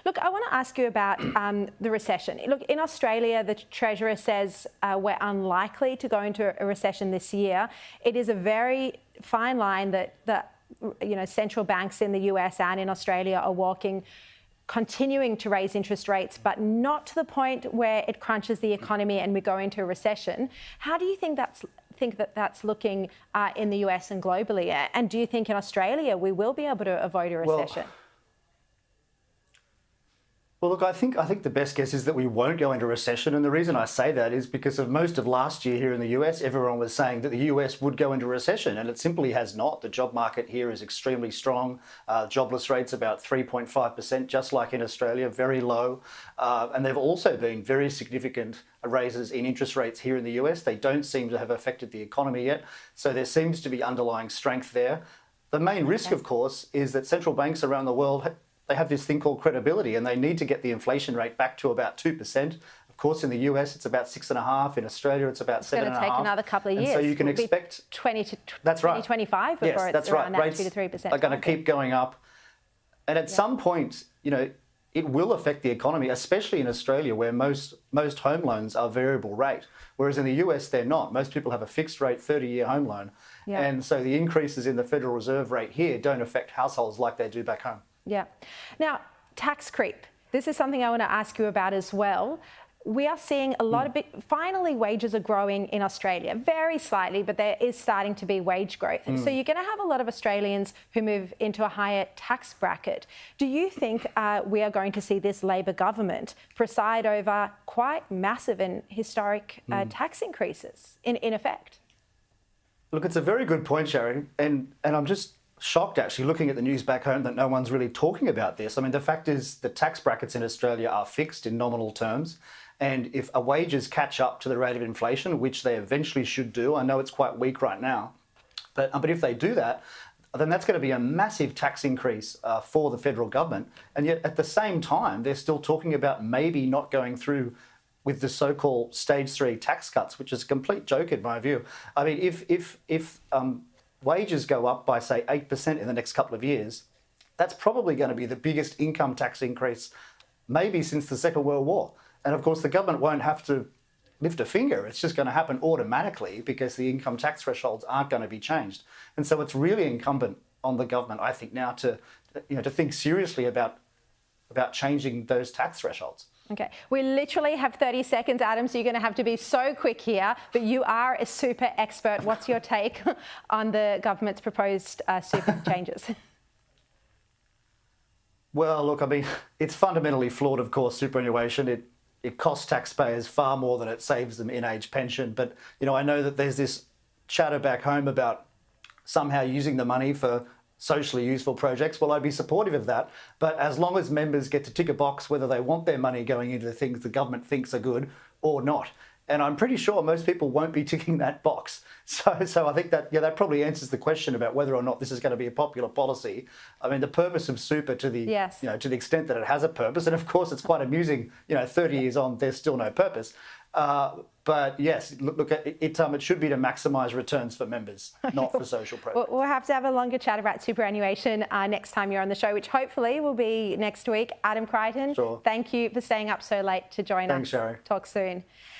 Look, I want to ask you about the recession. Look, in Australia, the Treasurer says we're unlikely to go into a recession this year. It is a very fine line that central banks in the US and in Australia are walking, continuing to raise interest rates, but not to the point where it crunches the economy and we go into a recession. How do you think that's looking in the US and globally? And do you think in Australia we will be able to avoid a recession? Well, look, I think the best guess is that we won't go into recession. And the reason I say that is because of most of last year here in the US, everyone was saying that the US would go into recession, and it simply has not. The job market here is extremely strong. Jobless rate's about 3.5%, just like in Australia, very low. And there have also been very significant raises in interest rates here in the US. They don't seem to have affected the economy yet. So there seems to be underlying strength there. The main risk, of course, is that central banks around the world, they have this thing called credibility, and they need to get the inflation rate back to about 2%. Of course, in the US, it's about 6.5%. In Australia, it's about 7.5%. It's going to take another couple of years. And so you can expect 2025 before it's around that 2 to 3%. Are going to keep going up, and at some point, it will affect the economy, especially in Australia, where most home loans are variable rate, whereas in the US they're not. Most people have a fixed rate 30-year home loan, and so the increases in the Federal Reserve rate here don't affect households like they do back home. Yeah. Now, tax creep. This is something I want to ask you about as well. We are seeing a lot of finally wages are growing in Australia, very slightly, but there is starting to be wage growth. So you're going to have a lot of Australians who move into a higher tax bracket. Do you think we are going to see this Labor government preside over quite massive and historic tax increases in effect? Look, it's a very good point, Sharri, and I'm just shocked actually looking at the news back home that no one's really talking about this. I mean, the fact is the tax brackets in Australia are fixed in nominal terms, and if wages catch up to the rate of inflation, which they eventually should do, I know it's quite weak right now, but if they do that, then that's going to be a massive tax increase for the federal government. And yet at the same time, they're still talking about maybe not going through with the so-called stage 3 tax cuts, which is a complete joke in my view. I mean, if wages go up by, say, 8% in the next couple of years, that's probably going to be the biggest income tax increase maybe since the Second World War. And of course, the government won't have to lift a finger. It's just going to happen automatically because the income tax thresholds aren't going to be changed. And so it's really incumbent on the government, I think, now to think seriously about changing those tax thresholds. Okay, we literally have 30 seconds, Adam, so you're going to have to be so quick here, but you are a super expert. What's your take on the government's proposed super changes? Well, look, I mean, it's fundamentally flawed, of course, superannuation. It costs taxpayers far more than it saves them in age pension. But, I know that there's this chatter back home about somehow using the money for socially useful projects. Well, I'd be supportive of that. But as long as members get to tick a box whether they want their money going into the things the government thinks are good or not. And I'm pretty sure most people won't be ticking that box. So I think that, that probably answers the question about whether or not this is going to be a popular policy. I mean, the purpose of super to the, to the extent that it has a purpose, and of course it's quite amusing, 30 years on, there's still no purpose. But yes, look, it should be to maximise returns for members, not for social projects. We'll have to have a longer chat about superannuation next time you're on the show, which hopefully will be next week. Adam Creighton, Thank you for staying up so late to join us. Thanks, Sharri. Talk soon.